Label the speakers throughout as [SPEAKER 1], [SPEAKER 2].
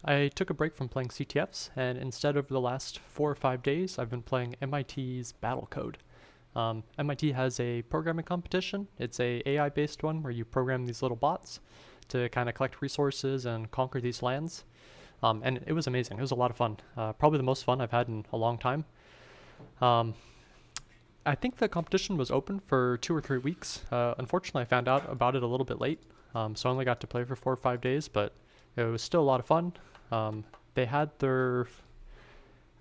[SPEAKER 1] I took a break from playing CTFs, and instead over the last 4 or 5 days, I've been playing MIT's Battlecode. MIT has a programming competition. It's a AI-based one where you program these little bots to kind of collect resources and conquer these lands. And it was amazing. It was a lot of fun. Probably the most fun I've had in a long time. Um, I think the competition was open for 2 or 3 weeks. Unfortunately, I found out about it a little bit late, so I only got to play for 4 or 5 days, but it was still a lot of fun. They had their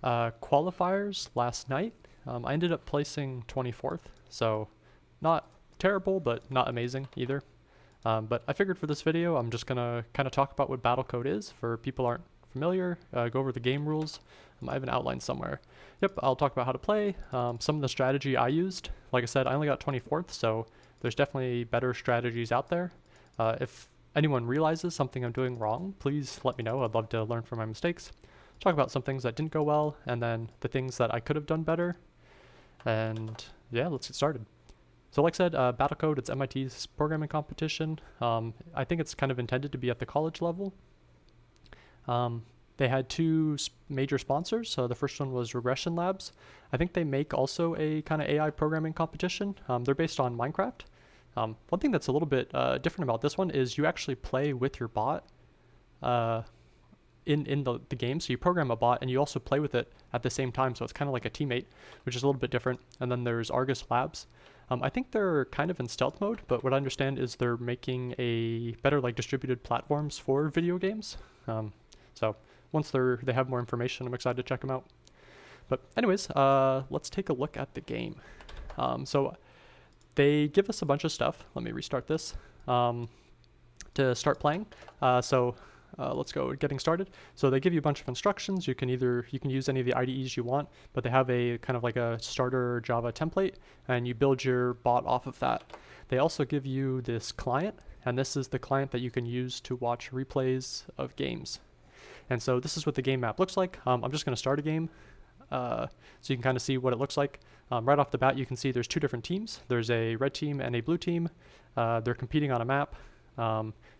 [SPEAKER 1] qualifiers last night. I ended up placing 24th, so not terrible, but not amazing either. But I figured for this video, I'm just gonna kind of talk about what Battlecode is for people who aren't familiar, go over the game rules. I have an outline somewhere. Yep, I'll talk about how to play, some of the strategy I used. Like I said, I only got 24th, so there's definitely better strategies out there. If anyone realizes something I'm doing wrong, please let me know. I'd love to learn from my mistakes. Talk about some things that didn't go well, and then the things that I could have done better. And yeah, let's get started. So like I said, Battlecode, it's MIT's programming competition. I think it's kind of intended to be at the college level. They had two major sponsors. So the first one was Regression Labs. I think they make also a kind of AI programming competition. They're based on Minecraft. One thing that's a little bit different about this one is you actually play with your bot in the game. So you program a bot and you also play with it at the same time. So it's kind of like a teammate, which is a little bit different. And then there's Argus Labs. I think they're kind of in stealth mode, but what I understand is they're making a better like distributed platforms for video games. So once they have more information, I'm excited to check them out. But anyways, let's take a look at the game. So they give us a bunch of stuff. Let me restart this to start playing. Let's go getting started. So they give you a bunch of instructions. You can use any of the IDEs you want, but they have a kind of like a starter Java template, and you build your bot off of that. They also give you this client, and this is the client that you can use to watch replays of games. And so this is what the game map looks like. I'm just going to start a game so you can kind of see what it looks like. Right off the bat, you can see there's two different teams. There's a red team and a blue team. They're competing on a map.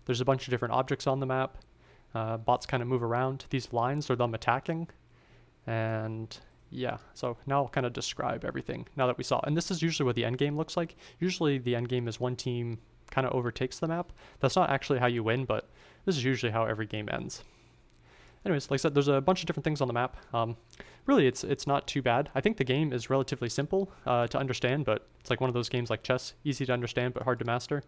[SPEAKER 1] There's a bunch of different objects on the map. Bots kind of move around. These lines are them attacking. And yeah, so now I'll kind of describe everything now that we saw. And this is usually what the end game looks like. Usually the end game is one team kind of overtakes the map. That's not actually how you win, but this is usually how every game ends. Anyways, like I said, there's a bunch of different things on the map. Really, it's not too bad. I think the game is relatively simple to understand, but it's like one of those games like chess, easy to understand but hard to master.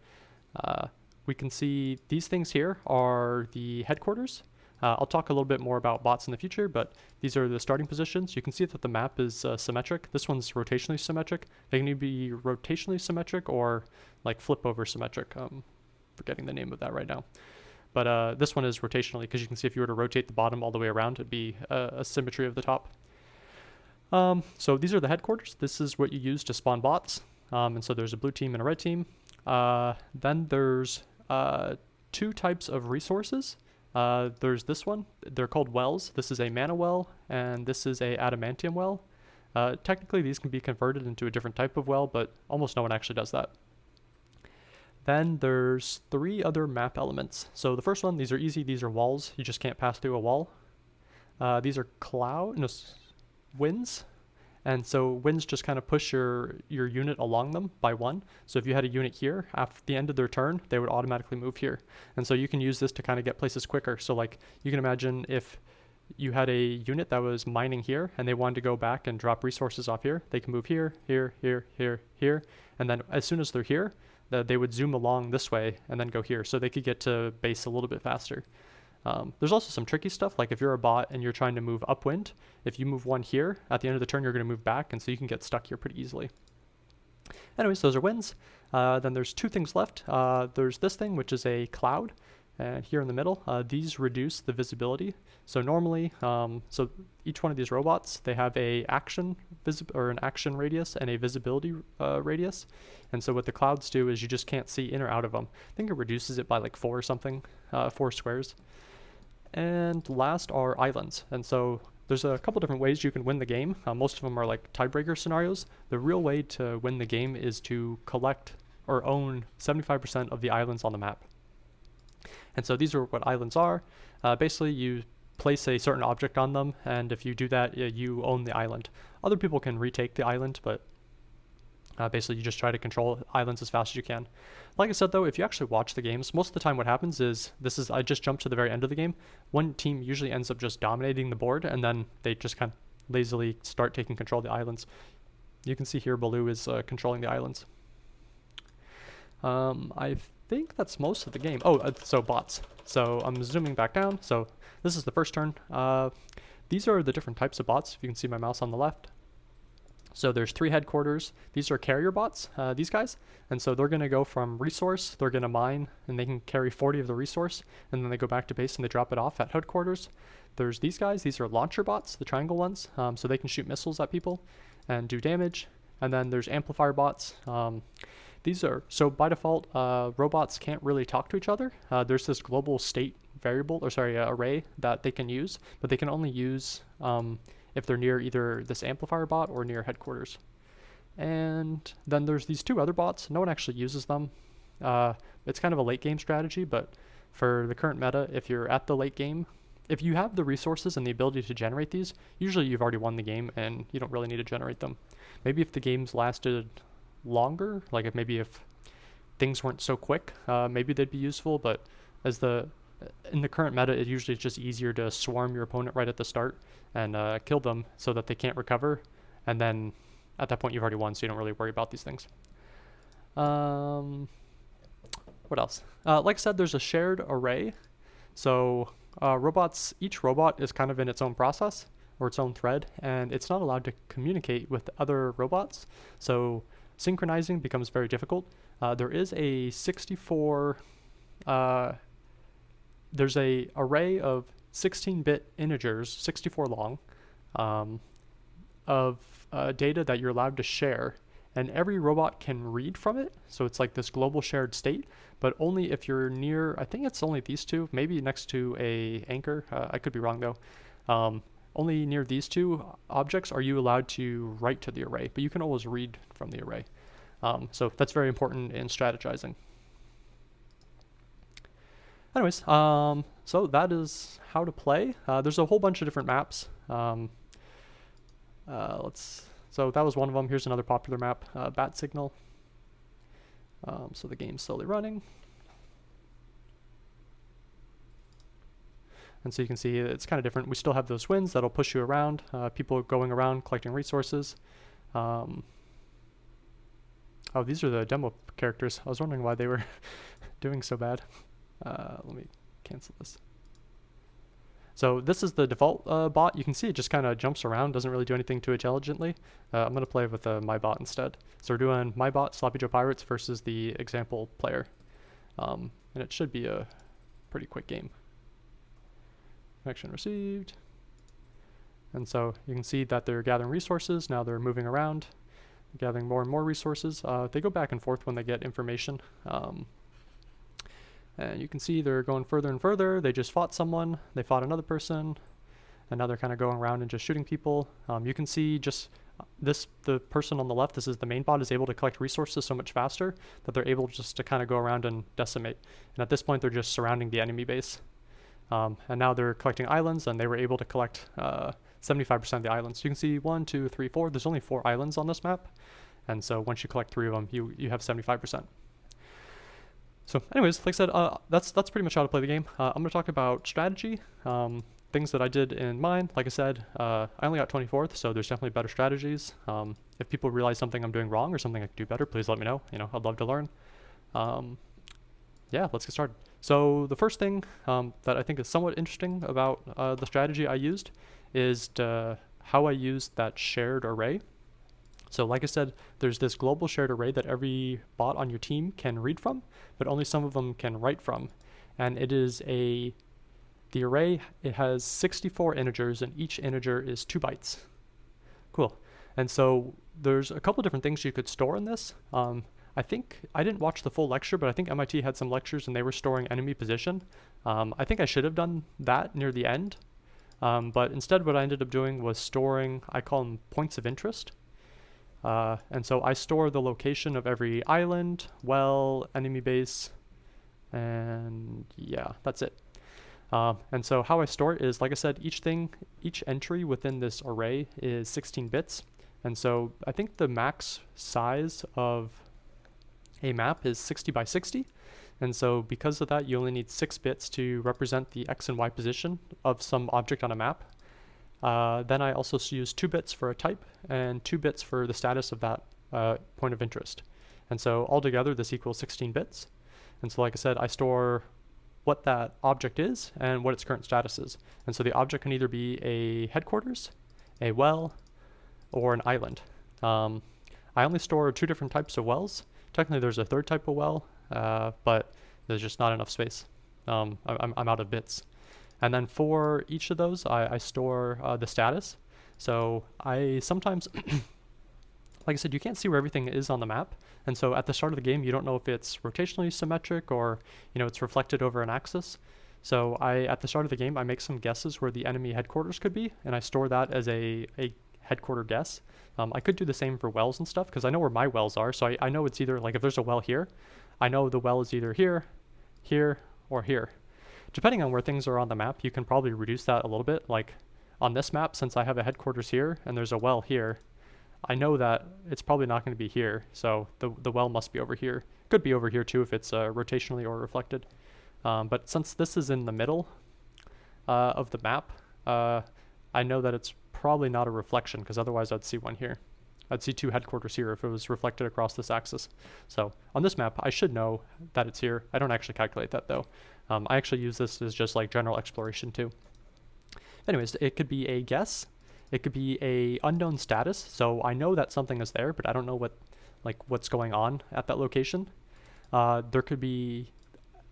[SPEAKER 1] We can see these things here are the headquarters. I'll talk a little bit more about bots in the future, but these are the starting positions. You can see that the map is symmetric. This one's rotationally symmetric. They can either be rotationally symmetric or like flip over symmetric. Forgetting the name of that right now. But this one is rotationally, because you can see if you were to rotate the bottom all the way around, it'd be a symmetry of the top. So these are the headquarters. This is what you use to spawn bots. And so there's a blue team and a red team. Then there's two types of resources. There's this one. They're called wells. This is a mana well, and this is a adamantium well. Technically, these can be converted into a different type of well, but almost no one actually does that. Then there's three other map elements. So the first one, these are easy. These are walls. You just can't pass through a wall. These are winds. And so winds just kind of push your unit along them by one. So if you had a unit here, after the end of their turn, they would automatically move here. And so you can use this to kind of get places quicker. So like you can imagine if you had a unit that was mining here and they wanted to go back and drop resources off here, they can move here, here, here, here, here. And then as soon as they're here, they would zoom along this way and then go here. So they could get to base a little bit faster. There's also some tricky stuff, like if you're a bot and you're trying to move upwind, if you move one here, at the end of the turn you're going to move back, and so you can get stuck here pretty easily. Anyways, those are winds. Then there's two things left. There's this thing, which is a cloud, and here in the middle, these reduce the visibility. So normally, so each one of these robots, they have an action radius and a visibility radius. And so what the clouds do is you just can't see in or out of them. I think it reduces it by like 4 or something, 4 squares. And last are islands. And so there's a couple different ways you can win the game. Most of them are like tiebreaker scenarios. The real way to win the game is to collect or own 75% of the islands on the map. And so these are what islands are. Basically, you place a certain object on them, and if you do that, you own the island. Other people can retake the island, but basically you just try to control islands as fast as you can. Like I said though, if you actually watch the games, most of the time what happens is, I just jumped to the very end of the game, one team usually ends up just dominating the board, and then they just kind of lazily start taking control of the islands. You can see here Baloo is controlling the islands. I think that's most of the game. So bots. So I'm zooming back down. So this is the first turn. These are the different types of bots, if you can see my mouse on the left. So there's 3 headquarters. These are carrier bots, these guys. And so they're going to go from resource, they're going to mine, and they can carry 40 of the resource, and then they go back to base and they drop it off at headquarters. There's these guys. These are launcher bots, the triangle ones, so they can shoot missiles at people and do damage. And then there's amplifier bots. These are, so by default, robots can't really talk to each other. There's this global state array that they can use, but they can only use if they're near either this amplifier bot or near headquarters. And then there's these 2 other bots. No one actually uses them. It's kind of a late game strategy, but for the current meta, if you're at the late game, if you have the resources and the ability to generate these, usually you've already won the game and you don't really need to generate them. Maybe if the games lasted longer, like if things weren't so quick, maybe they'd be useful, but in the current meta, it usually is just easier to swarm your opponent right at the start and kill them so that they can't recover, and then at that point you've already won, so you don't really worry about these things. What else? Like I said, there's a shared array. So each robot is kind of in its own process or its own thread, and it's not allowed to communicate with other robots. So synchronizing becomes very difficult. There is a 64, there's a array of 16-bit integers, 64 long, of data that you're allowed to share, and every robot can read from it. So it's like this global shared state, but only if you're near, I think it's only these 2, maybe next to a anchor. I could be wrong though. Only near these 2 objects are you allowed to write to the array, but you can always read from the array. So that's very important in strategizing. Anyways, so that is how to play. There's a whole bunch of different maps. So that was one of them. Here's another popular map, Bat Signal. So the game's slowly running. And so you can see it's kind of different. We still have those winds that'll push you around, people going around collecting resources. Oh, these are the demo characters. I was wondering why they were doing so bad. Let me cancel this. So this is the default bot. You can see it just kind of jumps around, doesn't really do anything too intelligently. I'm going to play with my bot instead. So we're doing my bot, Sloppy Joe Pirates, versus the example player. And it should be a pretty quick game. Connection received. And so you can see that they're gathering resources. Now they're moving around, gathering more and more resources. They go back and forth when they get information. And you can see they're going further and further. They just fought someone, they fought another person, and now they're kind of going around and just shooting people. You can see just the person on the left, this is the main bot, is able to collect resources so much faster that they're able just to kind of go around and decimate. And at this point, they're just surrounding the enemy base. And now they're collecting islands, and they were able to collect 75% of the islands. You can see 1, 2, 3, 4. There's only 4 islands on this map. And so once you collect 3 of them, you have 75%. So anyways, like I said, that's pretty much how to play the game. I'm going to talk about strategy, things that I did in mine. Like I said, I only got 24th, so there's definitely better strategies. If people realize something I'm doing wrong or something I can do better, please let me know. I'd love to learn. Yeah, let's get started. So the first thing that I think is somewhat interesting about the strategy I used is how I used that shared array. So like I said, there's this global shared array that every bot on your team can read from, but only some of them can write from. And it is the array, it has 64 integers, and each integer is 2 bytes. Cool. And so there's a couple different things you could store in this. I think, I didn't watch the full lecture, but I think MIT had some lectures and they were storing enemy position. I think I should have done that near the end. But instead what I ended up doing was storing, I call them points of interest. And so I store the location of every island, well, enemy base, and yeah, that's it. And so how I store it is, like I said, each entry within this array is 16 bits. And so I think the max size of a map is 60 by 60. And so because of that, you only need 6 bits to represent the X and Y position of some object on a map. Then I also use 2 bits for a type and 2 bits for the status of that point of interest. And so altogether, this equals 16 bits. And so like I said, I store what that object is and what its current status is. And so the object can either be a headquarters, a well, or an island. I only store 2 different types of wells. Technically there's a 3rd type of well, but there's just not enough space. I'm out of bits. And then for each of those, I store the status. So I sometimes, like I said, you can't see where everything is on the map. And so at the start of the game, you don't know if it's rotationally symmetric or, it's reflected over an axis. So at the start of the game, I make some guesses where the enemy headquarters could be, and I store that as a headquarter guess. I could do the same for wells and stuff because I know where my wells are. So I know it's either, like if there's a well here, I know the well is either here, here, or here. Depending on where things are on the map, you can probably reduce that a little bit. Like on this map, since I have a headquarters here and there's a well here, I know that it's probably not going to be here, so the well must be over here. Could be over here too if it's rotationally or reflected. But since this is in the middle of the map, I know that it's probably not a reflection because otherwise I'd see one here. I'd see 2 headquarters here if it was reflected across this axis. So on this map, I should know that it's here. I don't actually calculate that though. I actually use this as just like general exploration too. Anyways, it could be a guess. It could be a unknown status. So I know that something is there, but I don't know what's going on at that location. There could be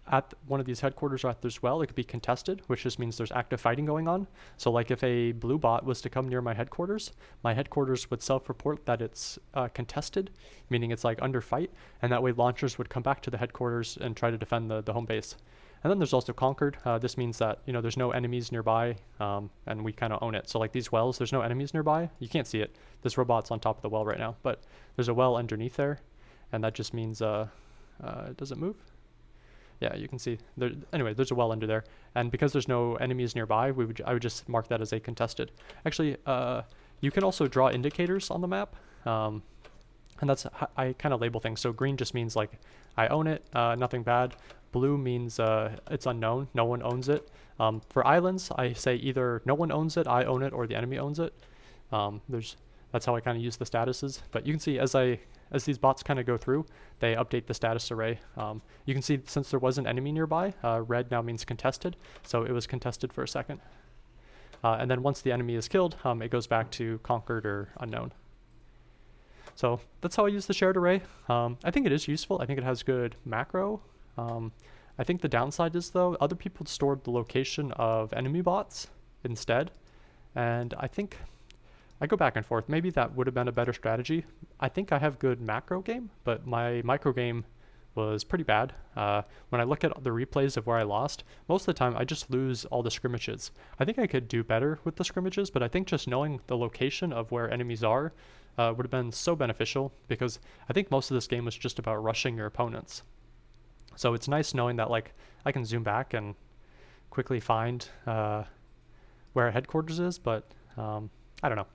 [SPEAKER 1] at one of these headquarters or as well, it could be contested, which just means there's active fighting going on. So like if a blue bot was to come near my headquarters would self-report that it's contested, meaning it's like under fight, and that way launchers would come back to the headquarters and try to defend the home base. And then there's also conquered. This means that, there's no enemies nearby, and we kind of own it. So like these wells, there's no enemies nearby. You can't see it. This robot's on top of the well right now, but there's a well underneath there, and that just means, does it move? Yeah, you can see there. Anyway, there's a well under there, and because there's no enemies nearby, I would just mark that as a contested. Actually, you can also draw indicators on the map, and that's how I kind of label things. So green just means like I own it, nothing bad. Blue means it's unknown, no one owns it. For islands, I say either no one owns it, I own it, or the enemy owns it. That's how I kind of use the statuses. But you can see as these bots kind of go through, they update the status array. You can see since there was an enemy nearby, red now means contested, so it was contested for a second. And then once the enemy is killed, it goes back to conquered or unknown. So that's how I use the shared array. I think it is useful. I think it has good macro. I think the downside is though, other people stored the location of enemy bots instead, and I think I go back and forth. Maybe that would have been a better strategy. I think I have good macro game, but my micro game was pretty bad. When I look at the replays of where I lost, most of the time I just lose all the scrimmages. I think I could do better with the scrimmages, but I think just knowing the location of where enemies are would have been so beneficial, because I think most of this game was just about rushing your opponents. So it's nice knowing that like I can zoom back and quickly find where headquarters is, but I don't know.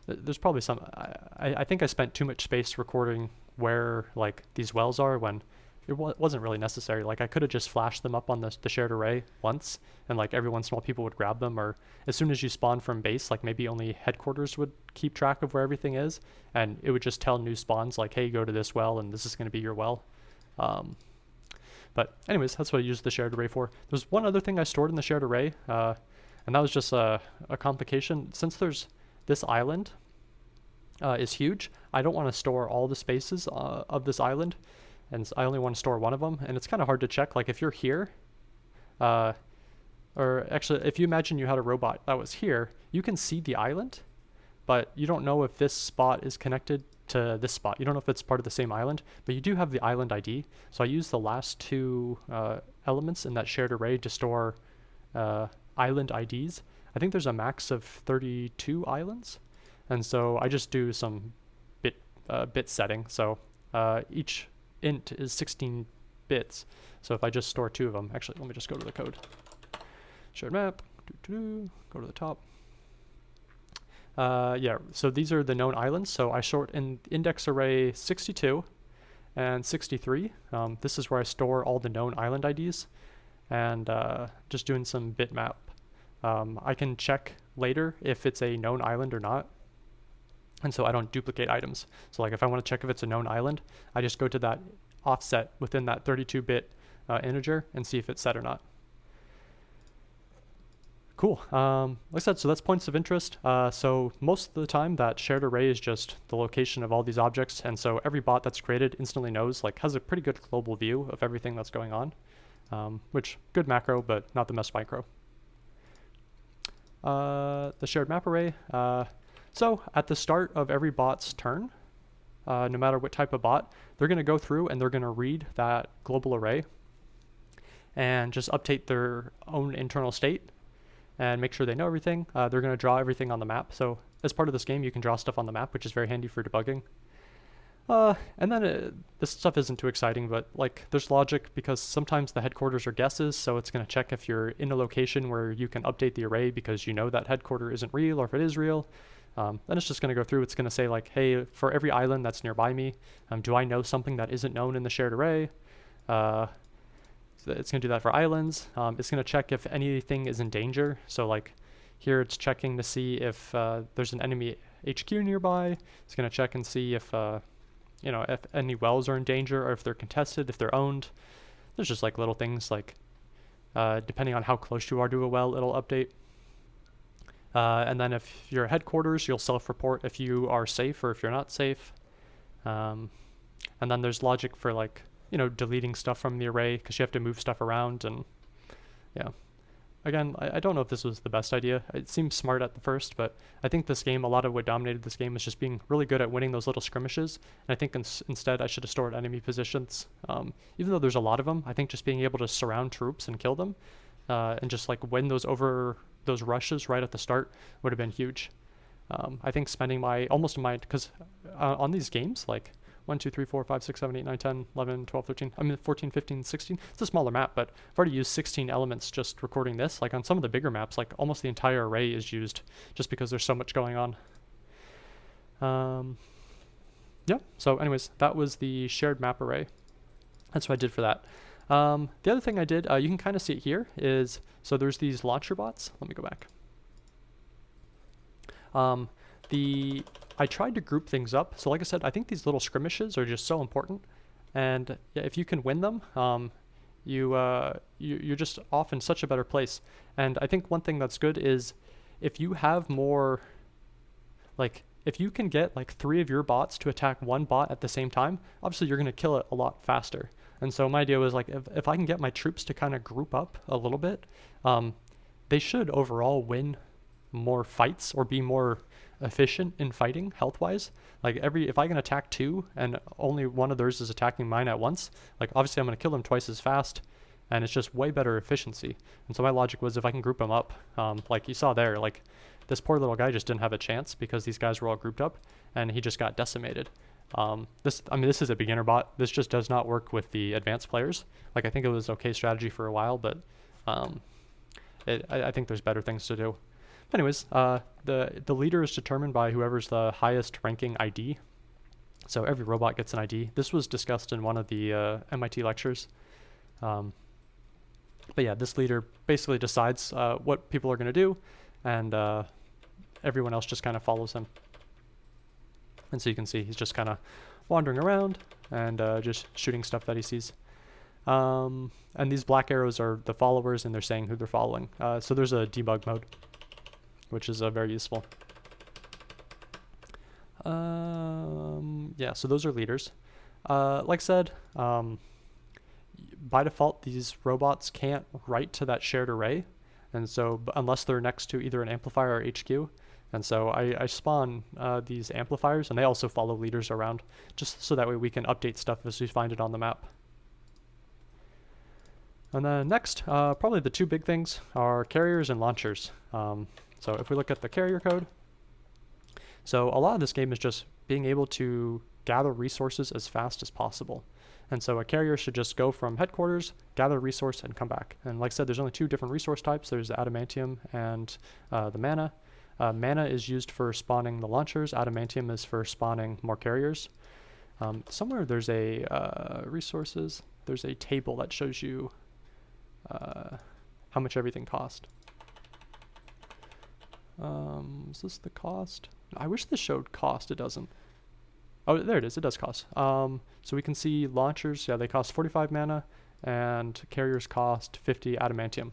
[SPEAKER 1] There's probably some, I think I spent too much space recording where like these wells are when it wasn't really necessary. Like I could have just flashed them up on the shared array once, and like every once in a while people would grab them, or as soon as you spawn from base, like maybe only headquarters would keep track of where everything is, and it would just tell new spawns like, hey, go to this well and this is going to be your well. But anyways, that's what I used the shared array for. There's one other thing I stored in the shared array, and that was just a complication. Since there's this island is huge, I don't want to store all the spaces of this island, and I only want to store one of them, and it's kind of hard to check. Like if you're here, or actually if you imagine you had a robot that was here, you can see the island, but you don't know if this spot is connected to this spot. You don't know if it's part of the same island, but you do have the island ID. So I use the last 2 elements in that shared array to store island IDs. I think there's a max of 32 islands, and so I just do some bit setting. So each int is 16 bits. So if I just store 2 of them, actually, let me just go to the code. shared map, go to the top. Yeah, so these are the known islands. So I sort in index array 62 and 63. This is where I store all the known island IDs, and just doing some bitmap. I can check later if it's a known island or not, and so I don't duplicate items. So like if I want to check if it's a known island, I just go to that offset within that 32-bit integer and see if it's set or not. Cool. Like I said, so that's points of interest. So most of the time that shared array is just the location of all these objects, and so every bot that's created instantly knows, like has a pretty good global view of everything that's going on, which good macro, but not the best micro. The shared map array. So at the start of every bot's turn, no matter what type of bot, they're going to go through and they're going to read that global array and just update their own internal state and make sure they know everything. They're going to draw everything on the map. So as part of this game, you can draw stuff on the map, which is very handy for debugging. And then this stuff isn't too exciting, but like there's logic because sometimes the headquarters are guesses. So it's going to check if you're in a location where you can update the array because you know that headquarter isn't real, or if it is real. Then it's just going to go through. It's going to say like, hey, for every island that's nearby me, do I know something that isn't known in the shared array? So it's going to do that for islands. It's going to check if anything is in danger. So like here it's checking to see if there's an enemy HQ nearby. It's going to check and see if, if any wells are in danger or if they're contested, if they're owned. There's just like little things like depending on how close you are to a well, it'll update. And then if you're at headquarters, you'll self-report if you are safe or if you're not safe. And then there's logic for like, deleting stuff from the array because you have to move stuff around. And yeah, again, I don't know if this was the best idea. It seems smart at the first, but I think this game, a lot of what dominated this game was just being really good at winning those little skirmishes. And I think instead I should have stored enemy positions. Even though there's a lot of them, I think just being able to surround troops and kill them and just like win those rushes right at the start would have been huge. I think spending because on these games, like 1, 2, 3, 4, 5, 6, 7, 8, 9, 10, 11, 12, 13, 14, 15, 16. It's a smaller map, but I've already used 16 elements just recording this. Like on some of the bigger maps, like almost the entire array is used just because there's so much going on. Yeah, so anyways, that was the shared map array. That's what I did for that. The other thing I did, you can kind of see it here, is, so there's these launcher bots. Let me go back. I tried to group things up. So like I said, I think these little skirmishes are just so important. And yeah, if you can win them, you're just off in such a better place. And I think one thing that's good is if you have more, like if you can get like 3 of your bots to attack one bot at the same time, obviously you're going to kill it a lot faster. And so my idea was like, if I can get my troops to kind of group up a little bit, they should overall win more fights or be more efficient in fighting health-wise. Like if I can attack 2 and only one of theirs is attacking mine at once, like obviously I'm going to kill them twice as fast, and it's just way better efficiency. And so my logic was if I can group them up, like you saw there, like this poor little guy just didn't have a chance because these guys were all grouped up, and he just got decimated. This is a beginner bot. This just does not work with the advanced players. Like I think it was okay strategy for a while, but I think there's better things to do. Anyways, the leader is determined by whoever's the highest ranking ID. So every robot gets an ID. This was discussed in one of the MIT lectures. But yeah, this leader basically decides what people are going to do, and everyone else just kind of follows him. And so you can see he's just kind of wandering around and just shooting stuff that he sees. And these black arrows are the followers, and they're saying who they're following. So there's a debug mode, which is very useful. Yeah, so those are leaders. Like I said, by default, these robots can't write to that shared array, and so unless they're next to either an amplifier or HQ. And so I spawn these amplifiers, and they also follow leaders around, just so that way we can update stuff as we find it on the map. And then next, probably the 2 big things are carriers and launchers. So if we look at the carrier code, so a lot of this game is just being able to gather resources as fast as possible. And so a carrier should just go from headquarters, gather a resource, and come back. And like I said, there's only two different resource types. There's the adamantium and the mana. Mana is used for spawning the launchers. Adamantium is for spawning more carriers. Somewhere there's a resources. There's a table that shows you how much everything cost. Is this the cost? I wish this showed cost. It doesn't. Oh, there it is. It does cost. So we can see launchers. Yeah, they cost 45 mana, and carriers cost 50 adamantium.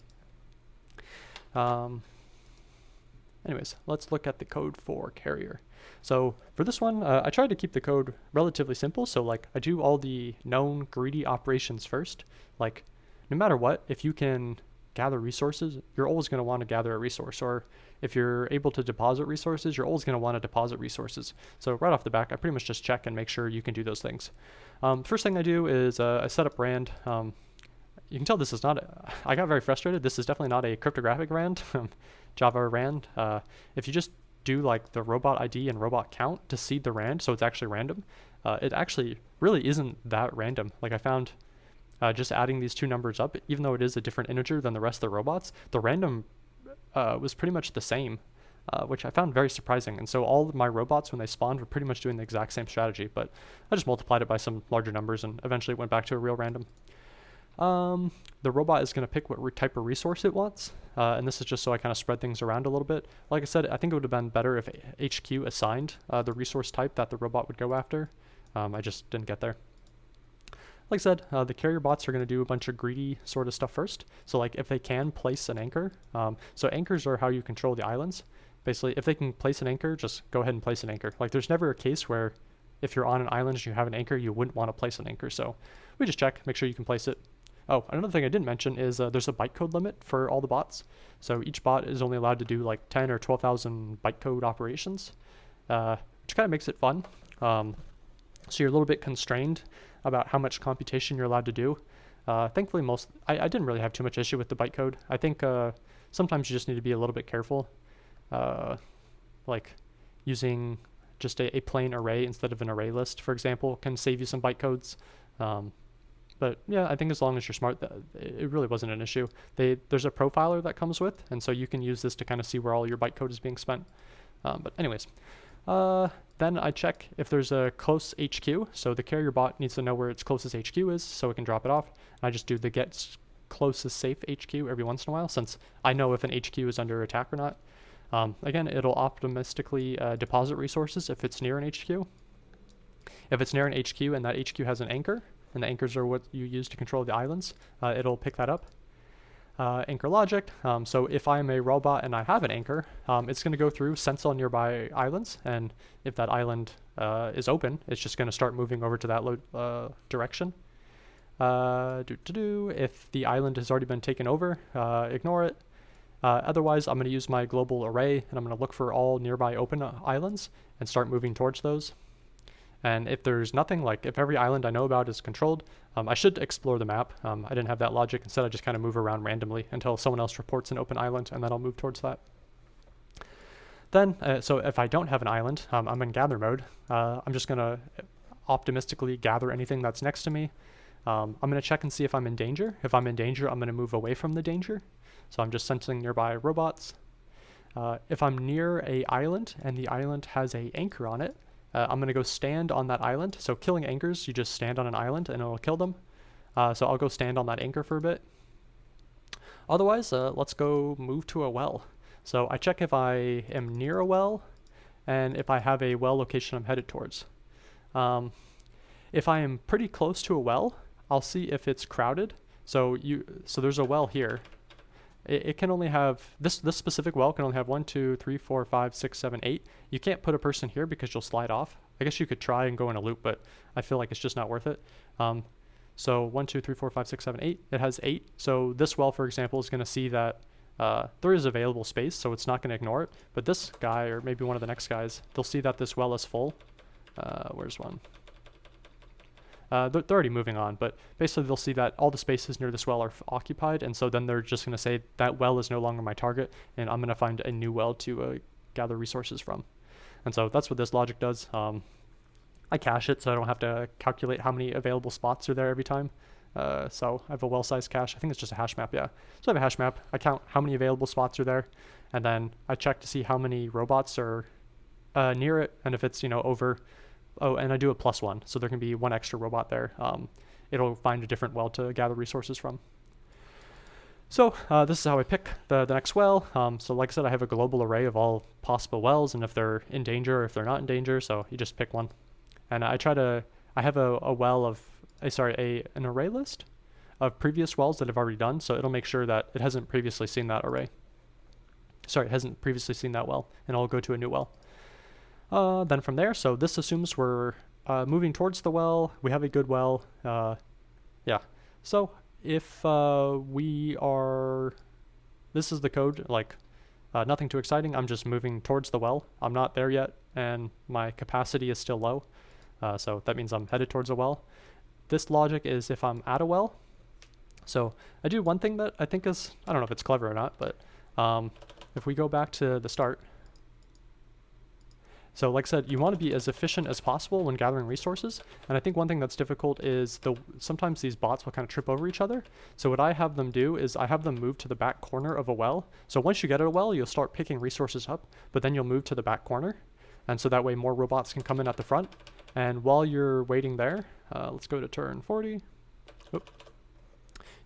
[SPEAKER 1] Anyways, let's look at the code for carrier. So for this one, I tried to keep the code relatively simple. So like I do all the known greedy operations first. Like no matter what, if you can gather resources, you're always going to want to gather a resource. Or if you're able to deposit resources, you're always going to want to deposit resources. So right off the back, I pretty much just check and make sure you can do those things. First thing I do is I set up RAND. You can tell this is not, I got very frustrated. This is definitely not a cryptographic RAND, Java RAND. If you just do like the robot ID and robot count to seed the RAND, so it's actually random, it actually really isn't that random. Like I found just adding these two numbers up, even though it is a different integer than the rest of the robots, the random was pretty much the same, which I found very surprising. And so all of my robots, when they spawned, were pretty much doing the exact same strategy, but I just multiplied it by some larger numbers and eventually went back to a real random. The robot is going to pick what type of resource it wants, and this is just so I kind of spread things around a little bit. Like I said, I think it would have been better if HQ assigned the resource type that the robot would go after. I just didn't get there. Like I said, the carrier bots are going to do a bunch of greedy sort of stuff first. So like if they can place an anchor, so anchors are how you control the islands. Basically, if they can place an anchor, just go ahead and place an anchor. Like there's never a case where if you're on an island and you have an anchor, you wouldn't want to place an anchor. So we just check, make sure you can place it. Oh, another thing I didn't mention is there's a bytecode limit for all the bots. So each bot is only allowed to do like 10 or 12,000 bytecode operations, which kind of makes it fun. So you're a little bit constrained about how much computation you're allowed to do. Thankfully, I didn't really have too much issue with the bytecode. I think sometimes you just need to be a little bit careful, like using just a plain array instead of an array list, for example, can save you some bytecodes. But yeah, I think as long as you're smart, it really wasn't an issue. There's a profiler that comes with, and so you can use this to kind of see where all your bytecode is being spent. But anyways, then I check if there's a close HQ. So the carrier bot needs to know where its closest HQ is so it can drop it off. I just do the get closest safe HQ every once in a while, since I know if an HQ is under attack or not. Again, it'll optimistically deposit resources if it's near an HQ. If it's near an HQ and that HQ has an anchor, and the anchors are what you use to control the islands, it'll pick that up. Anchor logic, so if I'm a robot and I have an anchor, it's going to go through, sense all nearby islands, and if that island is open, it's just going to start moving over to that direction. If the island has already been taken over, ignore it. Otherwise, I'm going to use my global array, and I'm going to look for all nearby open islands and start moving towards those. And if there's nothing, like if every island I know about is controlled, I should explore the map. I didn't have that logic. Instead, I just kind of move around randomly until someone else reports an open island, and then I'll move towards that. Then, so if I don't have an island, I'm in gather mode. I'm just going to optimistically gather anything that's next to me. I'm going to check and see if I'm in danger. If I'm in danger, I'm going to move away from the danger. So I'm just sensing nearby robots. If I'm near a island and the island has a anchor on it, I'm going to go stand on that island. So killing anchors, you just stand on an island and it'll kill them. So I'll go stand on that anchor for a bit. Otherwise, let's go move to a well. So I check if I am near a well and if I have a well location I'm headed towards. If I am pretty close to a well, I'll see if it's crowded. So there's a well here. It can only have, this specific well can only have 1, 2, 3, 4, 5, 6, 7, 8. You can't put a person here because you'll slide off. I guess you could try and go in a loop, but I feel like it's just not worth it. So 1, 2, 3, 4, 5, 6, 7, 8. It has 8. So this well, for example, is going to see that there is available space, so it's not going to ignore it. But this guy, or maybe one of the next guys, they'll see that this well is full. Where's one? They're already moving on, but basically they'll see that all the spaces near this well are occupied, and so then they're just going to say that well is no longer my target, and I'm going to find a new well to gather resources from. And so that's what this logic does. I cache it so I don't have to calculate how many available spots are there every time. So I have a well-sized cache. I think it's just a hash map, yeah. So I have a hash map. I count how many available spots are there, and then I check to see how many robots are near it, and if it's, over. Oh, and I do a +1, so there can be one extra robot there. It'll find a different well to gather resources from. So this is how I pick the next well. So like I said, I have a global array of all possible wells, and if they're in danger or if they're not in danger, so you just pick one. And I have a well of, an array list of previous wells that I've already done, so it'll make sure that it hasn't previously seen that array. Sorry, it hasn't previously seen that well, and I'll go to a new well. Then from there, so this assumes we're moving towards the well, we have a good well, yeah. So if we are, this is the code, like nothing too exciting, I'm just moving towards the well. I'm not there yet, and my capacity is still low, so that means I'm headed towards a well. This logic is if I'm at a well. So I do one thing that I think is, I don't know if it's clever or not, but if we go back to the start, so like I said, you want to be as efficient as possible when gathering resources. And I think one thing that's difficult is sometimes these bots will kind of trip over each other. So what I have them do is I have them move to the back corner of a well. So once you get at a well, you'll start picking resources up, but then you'll move to the back corner. And so that way more robots can come in at the front. And while you're waiting there, let's go to turn 40. Oop.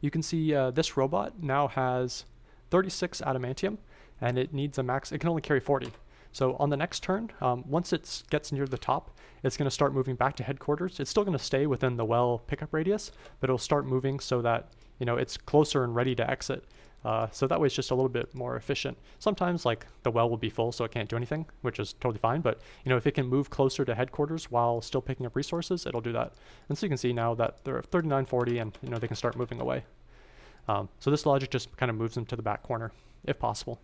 [SPEAKER 1] You can see this robot now has 36 adamantium, and it needs a max, it can only carry 40. So on the next turn, once it gets near the top, it's going to start moving back to headquarters. It's still going to stay within the well pickup radius, but it'll start moving so that it's closer and ready to exit. So that way it's just a little bit more efficient. Sometimes like the well will be full, so it can't do anything, which is totally fine. But if it can move closer to headquarters while still picking up resources, it'll do that. And so you can see now that they're 3940, and they can start moving away. So this logic just kind of moves them to the back corner, if possible.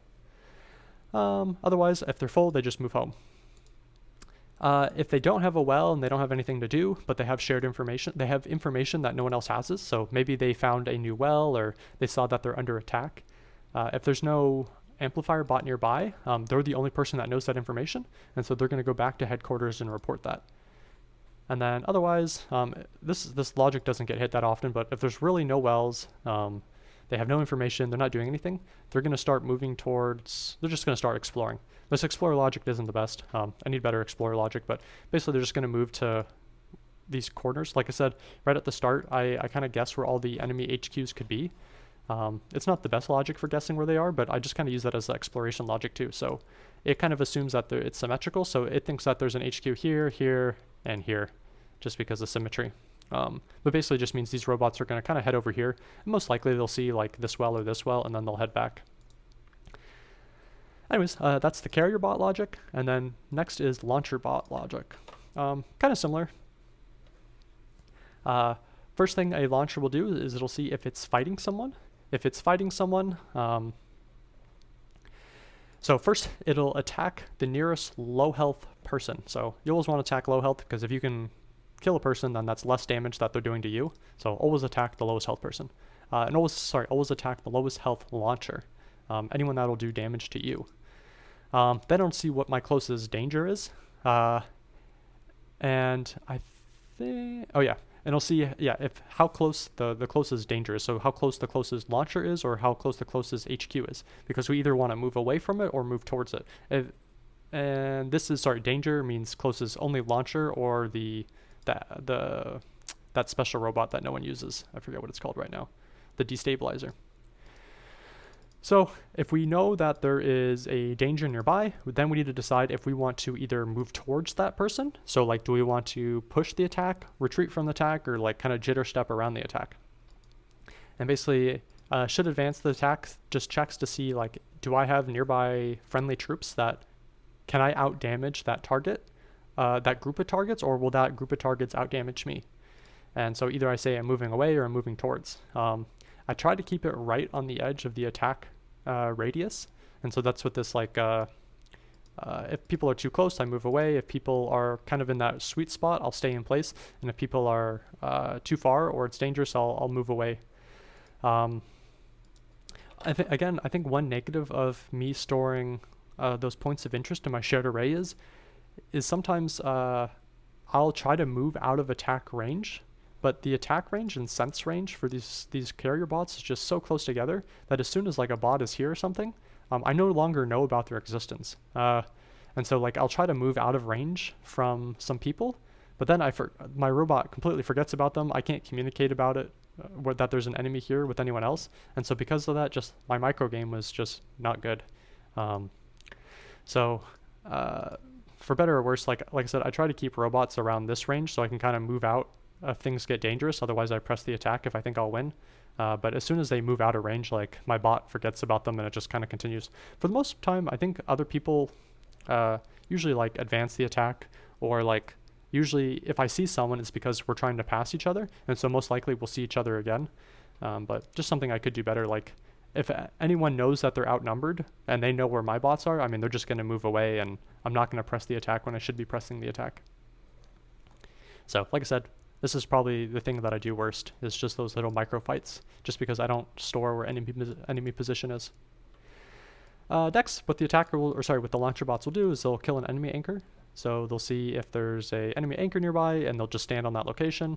[SPEAKER 1] Otherwise, if they're full, they just move home. If they don't have a well and they don't have anything to do, but they have shared information, they have information that no one else has. So maybe they found a new well, or they saw that they're under attack. If there's no amplifier bot nearby, they're the only person that knows that information, and so they're going to go back to headquarters and report that. And then otherwise, this logic doesn't get hit that often, but if there's really no wells, they have no information, they're not doing anything, they're going to start moving towards, they're just going to start exploring. This explorer logic isn't the best. I need better explorer logic, but basically they're just going to move to these corners. Like I said, right at the start, I kind of guess where all the enemy HQs could be. It's not the best logic for guessing where they are, but I just kind of use that as the exploration logic too. So it kind of assumes that it's symmetrical, so it thinks that there's an HQ here, here, and here, just because of symmetry. But basically just means these robots are going to kind of head over here, and most likely they'll see like this well or this well, and then they'll head back. Anyways, that's the carrier bot logic, and then next is launcher bot logic. Kind of similar. First thing a launcher will do is it'll see if it's fighting someone. If it's fighting someone, so first it'll attack the nearest low health person. So you always want to attack low health, because if you can kill a person, then that's less damage that they're doing to you. So always attack the lowest health person. And always attack the lowest health launcher. Anyone that'll do damage to you. Then I'll see what my closest danger is. And I think, and I'll see, if how close the closest danger is. So how close the closest launcher is, or how close the closest HQ is. Because we either want to move away from it or move towards it. And this is, danger means closest only launcher, or that special robot that no one uses. I forget what it's called right now. The destabilizer. So if we know that there is a danger nearby, then we need to decide if we want to either move towards that person. So like, do we want to push the attack, retreat from the attack, or like kind of jitter step around the attack? And basically, should advance the attack just checks to see like, do I have nearby friendly troops that can I out damage that target, that group of targets, or will that group of targets out damage me? And so either I say I'm moving away or I'm moving towards. I try to keep it right on the edge of the attack radius. And so that's what this if people are too close, I move away. If people are kind of in that sweet spot, I'll stay in place. And if people are too far or it's dangerous, I'll move away. I think one negative of me storing those points of interest in my shared array is sometimes I'll try to move out of attack range, but the attack range and sense range for these carrier bots is just so close together that as soon as like a bot is here or something, I no longer know about their existence. And so like I'll try to move out of range from some people, but then my robot completely forgets about them. I can't communicate about it, that there's an enemy here with anyone else. And so because of that, just my micro game was just not good. So for better or worse, like I said, I try to keep robots around this range so I can kind of move out if things get dangerous. Otherwise, I press the attack if I think I'll win. But as soon as they move out of range, like my bot forgets about them and it just kind of continues. For the most time, I think other people usually like advance the attack, or like usually if I see someone, it's because we're trying to pass each other, and so most likely we'll see each other again. But just something I could do better, like if anyone knows that they're outnumbered and they know where my bots are, I mean, they're just going to move away and I'm not going to press the attack when I should be pressing the attack. So like I said, this is probably the thing that I do worst, is just those little micro fights, just because I don't store where enemy position is. Next, what the attacker will, what the launcher bots will do is they'll kill an enemy anchor. So they'll see if there's a enemy anchor nearby and they'll just stand on that location.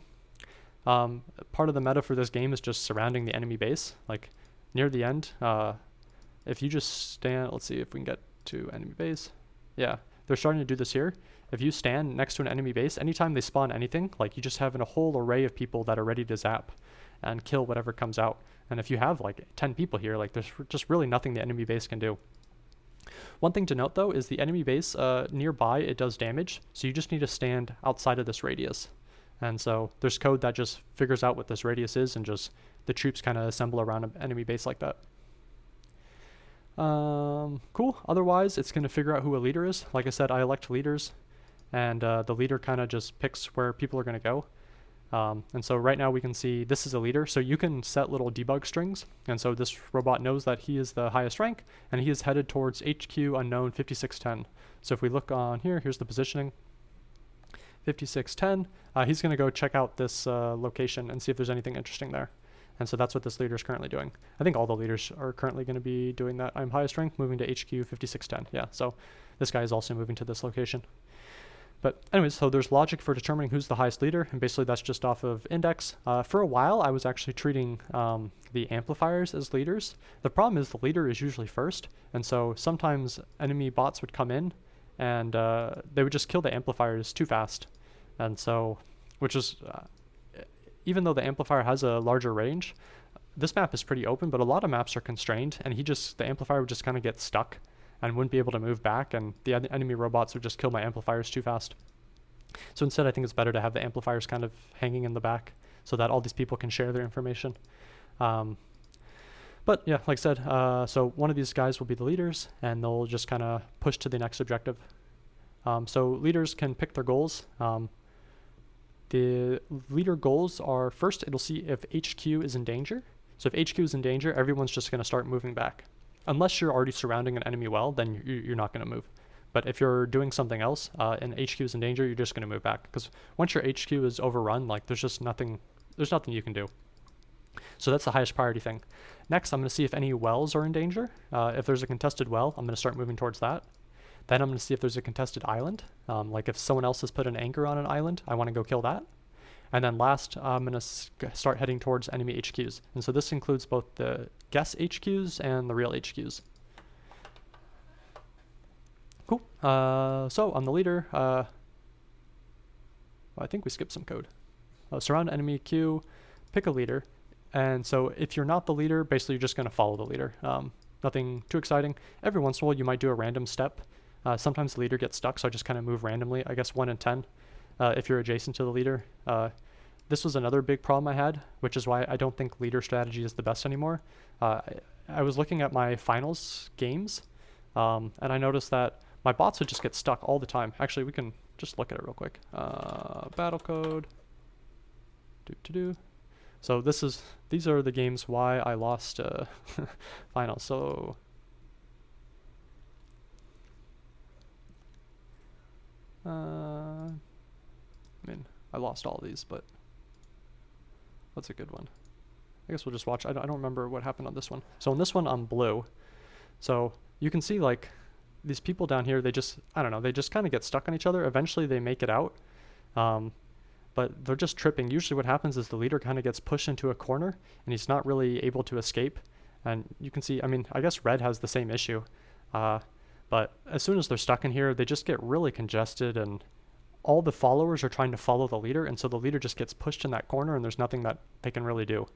[SPEAKER 1] Part of the meta for this game is just surrounding the enemy base. Like near the end, if you just stand, let's see if we can get to enemy base. Yeah, they're starting to do this here. If you stand next to an enemy base, anytime they spawn anything, like you just have a whole array of people that are ready to zap and kill whatever comes out. And if you have like 10 people here, like there's just really nothing the enemy base can do. One thing to note though is the enemy base nearby, it does damage, so you just need to stand outside of this radius. And so there's code that just figures out what this radius is, and just the troops kind of assemble around an enemy base like that. Cool. Otherwise, it's going to figure out who a leader is. Like I said, I elect leaders, and the leader kind of just picks where people are going to go. And so right now we can see this is a leader, so you can set little debug strings, and so this robot knows that he is the highest rank, and he is headed towards HQ unknown 5610. So if we look on here, here's the positioning, 5610, he's going to go check out this location and see if there's anything interesting there. And so that's what this leader is currently doing. I think all the leaders are currently going to be doing that. I'm highest rank, moving to HQ 5610. Yeah, so this guy is also moving to this location. But anyways, so there's logic for determining who's the highest leader, and basically that's just off of index. For a while, I was actually treating the amplifiers as leaders. The problem is the leader is usually first, and so sometimes enemy bots would come in, and they would just kill the amplifiers too fast. And so, which is, even though the amplifier has a larger range, this map is pretty open, but a lot of maps are constrained, and the amplifier would just kind of get stuck and wouldn't be able to move back, and the enemy robots would just kill my amplifiers too fast. So instead, I think it's better to have the amplifiers kind of hanging in the back so that all these people can share their information. But yeah, like I said, so one of these guys will be the leaders, and they'll just kind of push to the next objective. So leaders can pick their goals. The leader goals are, first, it'll see if HQ is in danger. So if HQ is in danger, everyone's just going to start moving back. Unless you're already surrounding an enemy well, then you're not going to move. But if you're doing something else and HQ is in danger, you're just going to move back. Because once your HQ is overrun, like there's nothing you can do. So that's the highest priority thing. Next, I'm going to see if any wells are in danger. If there's a contested well, I'm going to start moving towards that. Then I'm going to see if there's a contested island. Like if someone else has put an anchor on an island, I want to go kill that. And then last, I'm going to start heading towards enemy HQs. And so this includes both the guess HQs and the real HQs. Cool. So I'm the leader. I think we skipped some code. Surround enemy queue, pick a leader. And so if you're not the leader, basically you're just going to follow the leader. Nothing too exciting. Every once in a while you might do a random step. Sometimes the leader gets stuck, so I just kind of move randomly, I guess 1 in 10. If you're adjacent to the leader. This was another big problem I had, which is why I don't think leader strategy is the best anymore. I was looking at my finals games, and I noticed that my bots would just get stuck all the time. Actually, we can just look at it real quick. Battle code. So these are the games why I lost finals. So I mean, I lost all of these, but that's a good one. I guess we'll just watch. I don't remember what happened on this one. So on this one, I'm blue. So you can see like these people down here, they just, I don't know, they just kind of get stuck on each other. Eventually they make it out. But they're just tripping. Usually what happens is the leader kind of gets pushed into a corner and he's not really able to escape. And you can see, I mean, I guess red has the same issue. But as soon as they're stuck in here, they just get really congested and all the followers are trying to follow the leader. And so the leader just gets pushed in that corner and there's nothing that they can really do.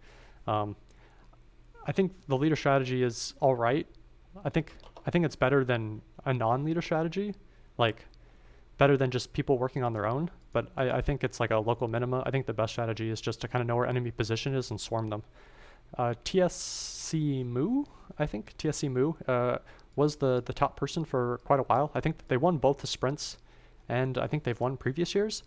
[SPEAKER 1] I think the leader strategy is all right. I think it's better than a non-leader strategy, like better than just people working on their own. But I think it's like a local minima. I think the best strategy is just to kind of know where enemy position is and swarm them. TSC Moo, I think TSC Moo was the top person for quite a while. I think they won both the sprints, and I think they've won previous years.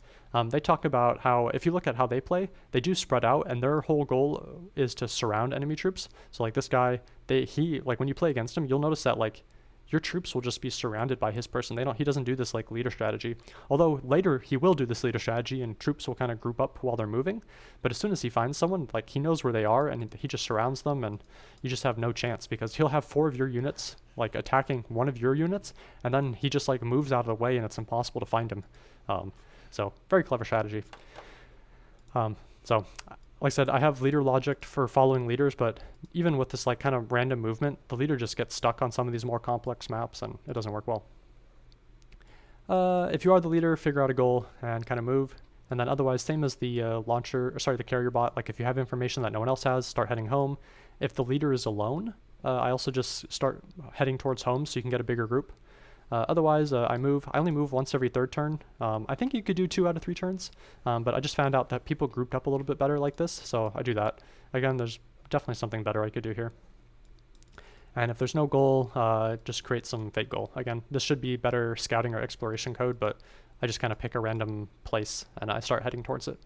[SPEAKER 1] They talk about how if you look at how they play, they do spread out, and their whole goal is to surround enemy troops. So like this guy, he like when you play against him, you'll notice that like your troops will just be surrounded by his person. He doesn't do this like leader strategy. Although later he will do this leader strategy and troops will kind of group up while they're moving. But as soon as he finds someone, like he knows where they are and he just surrounds them and you just have no chance because he'll have 4 of your units like attacking one of your units and then he just like moves out of the way and it's impossible to find him. So very clever strategy. So like I said, I have leader logic for following leaders, but even with this like kind of random movement, the leader just gets stuck on some of these more complex maps and it doesn't work well. If you are the leader, figure out a goal and kind of move. And then otherwise, same as the the carrier bot, like if you have information that no one else has, start heading home. If the leader is alone, I also just start heading towards home so you can get a bigger group. Otherwise, I only move once every 3rd turn. I think you could do 2 out of 3 turns, but I just found out that people grouped up a little bit better like this, so I do that. Again, there's definitely something better I could do here. And if there's no goal, just create some fake goal. Again, this should be better scouting or exploration code, but I just kind of pick a random place and I start heading towards it.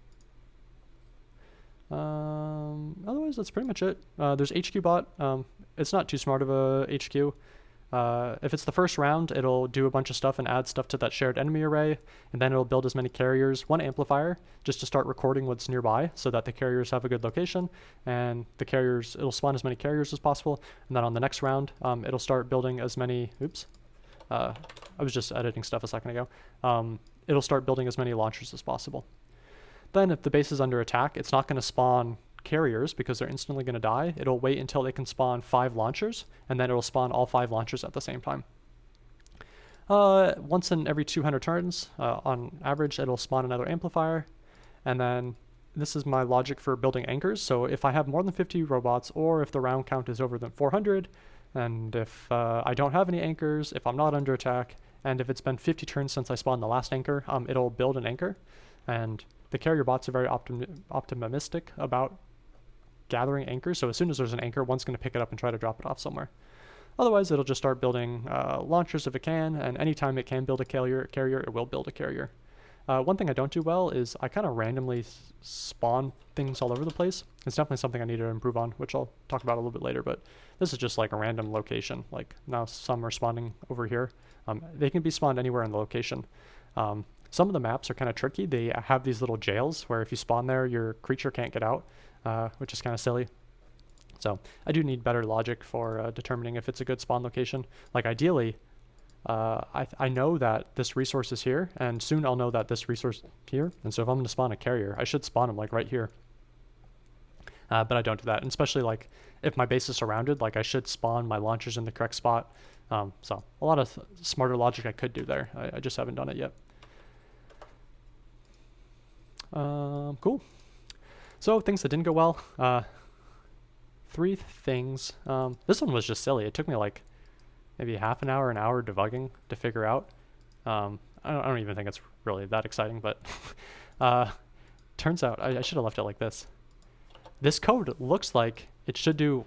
[SPEAKER 1] Otherwise, that's pretty much it. There's HQ bot. It's not too smart of a HQ. If it's the first round, it'll do a bunch of stuff and add stuff to that shared enemy array, and then it'll build as many carriers, 1 amplifier, just to start recording what's nearby so that the carriers have a good location, and it'll spawn as many carriers as possible, and then on the next round, it'll start building as many, I was just editing stuff a second ago, it'll start building as many launchers as possible. Then if the base is under attack, it's not going to spawn carriers because they're instantly going to die. It'll wait until they can spawn 5 launchers, and then it'll spawn all 5 launchers at the same time. Once in every 200 turns, on average, it'll spawn another amplifier, and then this is my logic for building anchors. So if I have more than 50 robots, or if the round count is over than 400, and if I don't have any anchors, if I'm not under attack, and if it's been 50 turns since I spawned the last anchor, it'll build an anchor, and the carrier bots are very optimistic about gathering anchors, so as soon as there's an anchor, one's going to pick it up and try to drop it off somewhere. Otherwise, it'll just start building launchers if it can, and anytime it can build a carrier, it will build a carrier. One thing I don't do well is I kind of randomly spawn things all over the place. It's definitely something I need to improve on, which I'll talk about a little bit later, but this is just like a random location. Like now some are spawning over here. They can be spawned anywhere in the location. Some of the maps are kind of tricky. They have these little jails where if you spawn there, your creature can't get out, which is kind of silly. So I do need better logic for determining if it's a good spawn location. Like ideally, I know that this resource is here, and soon I'll know that this resource is here. And so if I'm going to spawn a carrier, I should spawn them like right here. But I don't do that, and especially like if my base is surrounded, like I should spawn my launchers in the correct spot. So a lot of smarter logic I could do there. I just haven't done it yet. Cool. So things that didn't go well. 3 things. This one was just silly. It took me like maybe half an hour debugging to figure out. I don't even think it's really that exciting, but turns out I should have left it like this. This code looks like it should do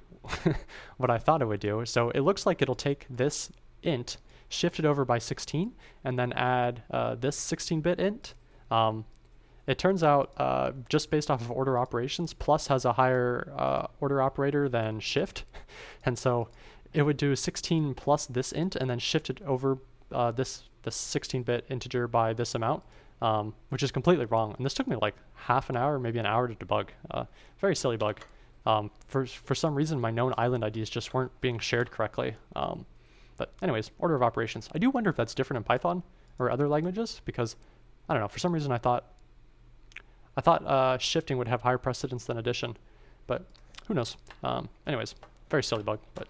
[SPEAKER 1] what I thought it would do. So it looks like it'll take this int, shift it over by 16, and then add this 16-bit int. It turns out, just based off of order operations, plus has a higher order operator than shift. And so it would do 16 plus this int and then shift it over this 16-bit integer by this amount, which is completely wrong. And this took me like half an hour, maybe an hour to debug. Very silly bug. For some reason, my known island IDs just weren't being shared correctly. But anyways, order of operations. I do wonder if that's different in Python or other languages, because I don't know, for some reason I thought I thought shifting would have higher precedence than addition, but who knows? Anyways, very silly bug, but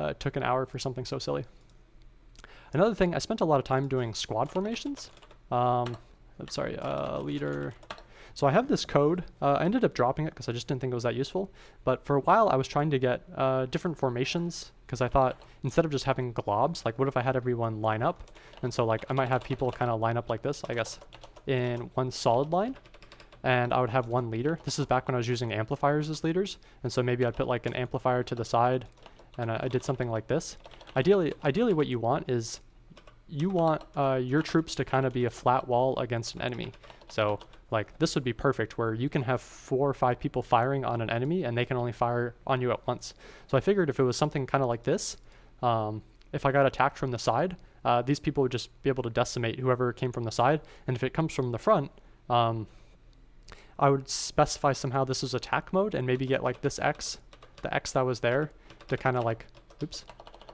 [SPEAKER 1] it took an hour for something so silly. Another thing, I spent a lot of time doing squad formations. I'm sorry, leader. So I have this code. I ended up dropping it because I just didn't think it was that useful. But for a while, I was trying to get different formations because I thought instead of just having globs, like what if I had everyone line up? And so like I might have people kind of line up like this, I guess, in one solid line. And I would have one leader. This is back when I was using amplifiers as leaders. And so maybe I'd put like an amplifier to the side and I did something like this. Ideally what you want is you want your troops to kind of be a flat wall against an enemy. So like this would be perfect where you can have 4 or 5 people firing on an enemy and they can only fire on you at once. So I figured if it was something kind of like this, if I got attacked from the side, these people would just be able to decimate whoever came from the side. And if it comes from the front, I would specify somehow this is attack mode and maybe get like this X, the X that was there, to kind of like, oops,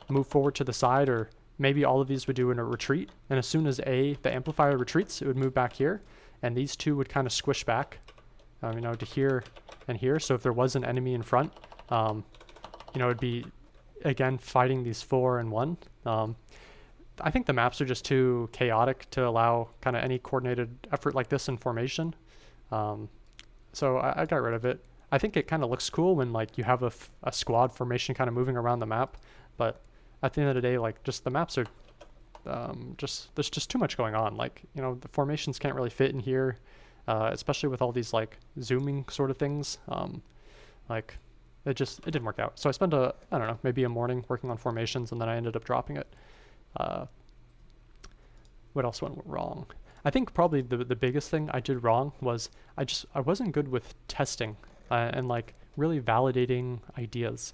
[SPEAKER 1] move forward to the side, or maybe all of these would do in a retreat. And as soon as the amplifier retreats, it would move back here. And these two would kind of squish back, you know, to here and here. So if there was an enemy in front, you know, it'd be, again, fighting these 4 and 1. I think the maps are just too chaotic to allow kind of any coordinated effort like this in formation. So I got rid of it. I think it kind of looks cool when like you have a squad formation kind of moving around the map, but at the end of the day, like just the maps are there's just too much going on. Like, you know, the formations can't really fit in here, especially with all these like zooming sort of things. Like it didn't work out. So I spent I don't know, maybe a morning working on formations, and then I ended up dropping it. What else went wrong? I think probably the biggest thing I did wrong was I wasn't good with testing and like really validating ideas.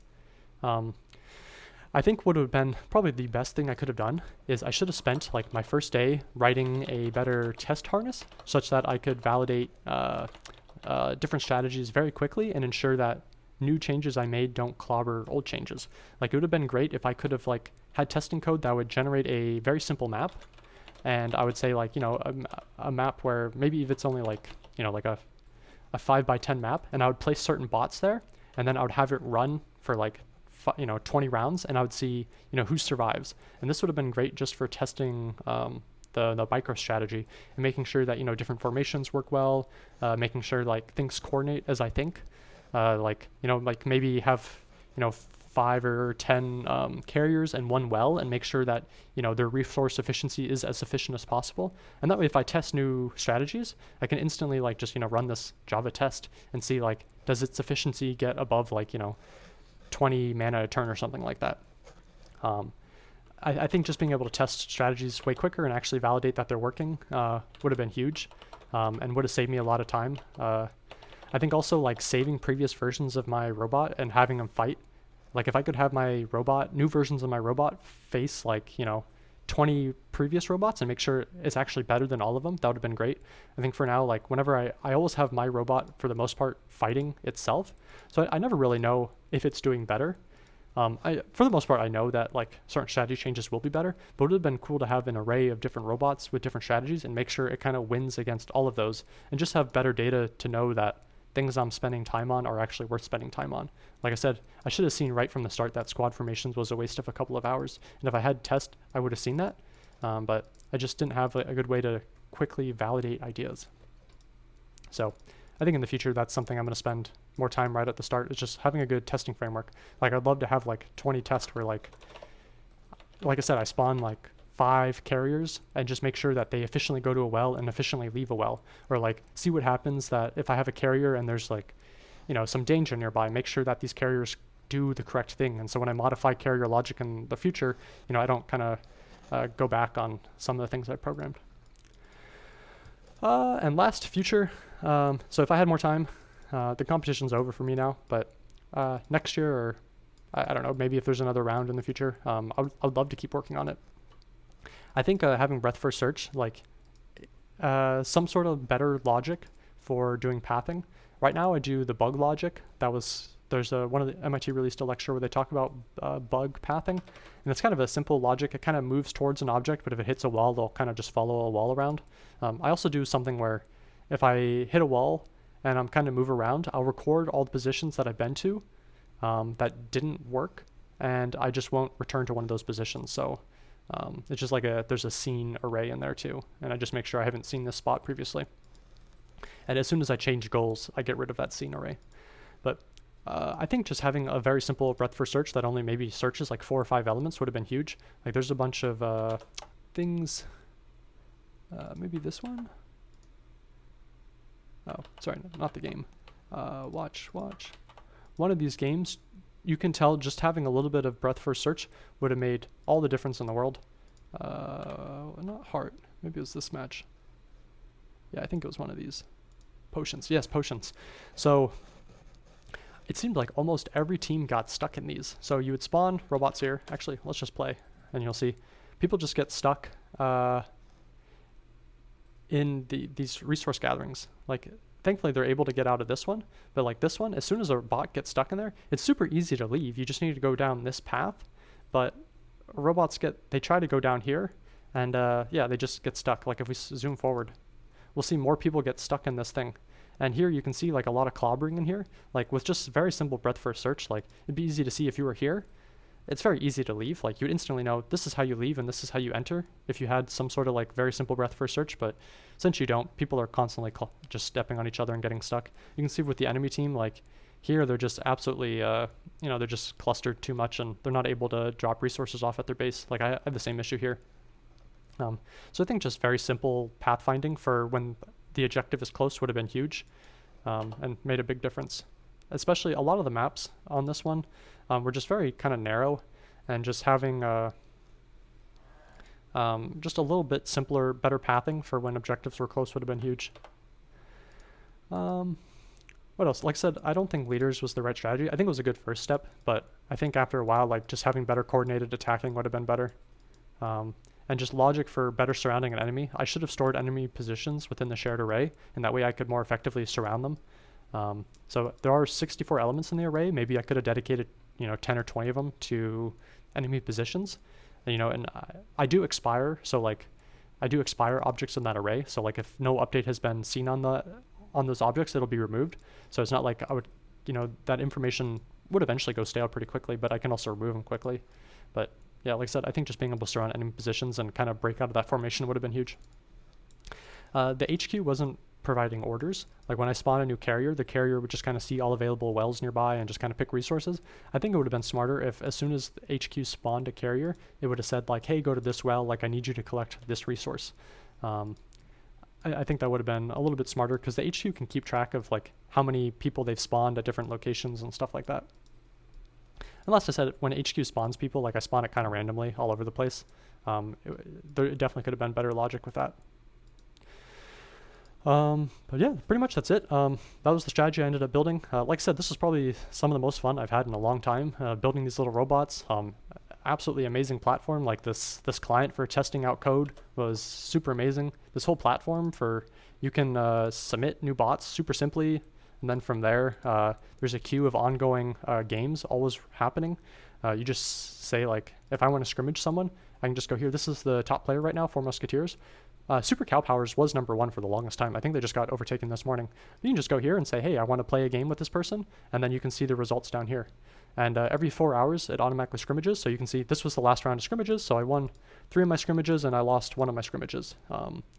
[SPEAKER 1] I think what would have been probably the best thing I could have done is I should have spent like my first day writing a better test harness such that I could validate different strategies very quickly and ensure that new changes I made don't clobber old changes. Like it would have been great if I could have like had testing code that would generate a very simple map. And I would say like, you know, a map where maybe if it's only like, you know, like a 5x10 map, and I would place certain bots there, and then I would have it run for like, 20 rounds, and I would see, you know, who survives. And this would have been great just for testing the micro strategy and making sure that, you know, different formations work well, making sure like things coordinate as I think, like, you know, like maybe have, you know, 5 or 10 carriers and 1 well, and make sure that, you know, their resource efficiency is as efficient as possible. And that way, if I test new strategies, I can instantly like just, you know, run this Java test and see like, does its efficiency get above like, you know, 20 mana a turn or something like that. I think just being able to test strategies way quicker and actually validate that they're working would have been huge, and would have saved me a lot of time. I think also like saving previous versions of my robot and having them fight. Like if I could have my robot, new versions of my robot face like, you know, 20 previous robots and make sure it's actually better than all of them, that would have been great. I think for now, like whenever I always have my robot for the most part fighting itself. So I never really know if it's doing better. For the most part, I know that like certain strategy changes will be better, but it would have been cool to have an array of different robots with different strategies and make sure it kind of wins against all of those and just have better data to know that things I'm spending time on are actually worth spending time on. Like I said, I should have seen right from the start that squad formations was a waste of a couple of hours. And if I had test, I would have seen that. But I just didn't have a good way to quickly validate ideas. So I think in the future, that's something I'm going to spend more time right at the start, is just having a good testing framework. Like I'd love to have like 20 tests where like I said, I spawn like 5 carriers and just make sure that they efficiently go to a well and efficiently leave a well, or like see what happens that if I have a carrier and there's like, you know, some danger nearby, make sure that these carriers do the correct thing. And so when I modify carrier logic in the future, you know, I don't kind of go back on some of the things I programmed. And last, future. So if I had more time, the competition's over for me now, but next year, or I don't know, maybe if there's another round in the future, I'd love to keep working on it. I think having breadth first search, like some sort of better logic for doing pathing. Right now I do the bug logic. There's one of the MIT released a lecture where they talk about bug pathing, and it's kind of a simple logic. It kind of moves towards an object, but if it hits a wall, they'll kind of just follow a wall around. I also do something where if I hit a wall and I'm kind of move around, I'll record all the positions that I've been to that didn't work, and I just won't return to one of those positions. So it's just like there's a scene array in there too, and I just make sure I haven't seen this spot previously. And as soon as I change goals, I get rid of that scene array. But I think just having a very simple breadth first search that only maybe searches like 4 or 5 elements would have been huge. Like there's a bunch of things, maybe this one? Oh, sorry, not the game. Watch. One of these games, you can tell just having a little bit of breadth first search would have made all the difference in the world. Not heart, maybe it was this match. Yeah, I think it was one of these. Potions, yes, potions. So it seemed like almost every team got stuck in these. So you would spawn robots here. Actually, let's just play and you'll see. People just get stuck in these resource gatherings. Like, thankfully they're able to get out of this one, but like this one, as soon as a bot gets stuck in there, it's super easy to leave. You just need to go down this path, but robots they try to go down here, and yeah, they just get stuck. Like if we zoom forward, we'll see more people get stuck in this thing. And here you can see like a lot of clobbering in here. Like with just very simple breadth first search, like it'd be easy to see if you were here. It's very easy to leave. Like you'd instantly know this is how you leave and this is how you enter if you had some sort of like very simple breadth first search. But since you don't, people are constantly just stepping on each other and getting stuck. You can see with the enemy team, like here they're just absolutely, they're just clustered too much and they're not able to drop resources off at their base. Like I have the same issue here. So I think just very simple pathfinding for when the objective is close would have been huge, and made a big difference. Especially a lot of the maps on this one were just very kind of narrow, and just having just a little bit simpler, better pathing for when objectives were close would have been huge. What else? Like I said, I don't think leaders was the right strategy. I think it was a good first step, but I think after a while, like just having better coordinated attacking would have been better. And just logic for better surrounding an enemy. I should have stored enemy positions within the shared array, and that way I could more effectively surround them. So there are 64 elements in the array. Maybe I could have dedicated 10 or 20 of them to enemy positions. And I do expire, so like I do expire objects in that array. So like if no update has been seen on those objects, it'll be removed. So it's not like I would, that information would eventually go stale pretty quickly, but I can also remove them quickly. But yeah, like I said, I think just being able to surround enemy positions and kind of break out of that formation would have been huge. The HQ wasn't providing orders. Like when I spawn a new carrier, the carrier would just kind of see all available wells nearby and just kind of pick resources. I think it would have been smarter if as soon as the HQ spawned a carrier, it would have said like, hey, go to this well, like I need you to collect this resource. I think that would have been a little bit smarter because the HQ can keep track of like how many people they've spawned at different locations and stuff like that. Unless I said when HQ spawns people, like I spawn it kind of randomly all over the place. There definitely could have been better logic with that. But yeah, pretty much that's it. That was the strategy I ended up building. Like I said, this was probably some of the most fun I've had in a long time, building these little robots. Absolutely amazing platform. Like this client for testing out code was super amazing. This whole platform you can submit new bots super simply. And then from there, there's a queue of ongoing games always happening. You just say like, if I want to scrimmage someone, I can just go here. This is the top player right now, 4 Musketeers. Super Cow Powers was #1 for the longest time. I think they just got overtaken this morning. You can just go here and say, hey, I want to play a game with this person. And then you can see the results down here. And every 4 hours, it automatically scrimmages. So you can see this was the last round of scrimmages. So I won 3 of my scrimmages and I lost 1 of my scrimmages.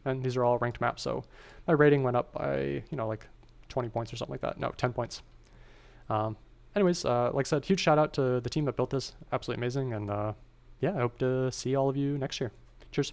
[SPEAKER 1] And these are all ranked maps. So my rating went up by, like 20 points or something like that. No, 10 points. Anyways, like I said, huge shout out to the team that built this. Absolutely amazing. And yeah, I hope to see all of you next year. Cheers.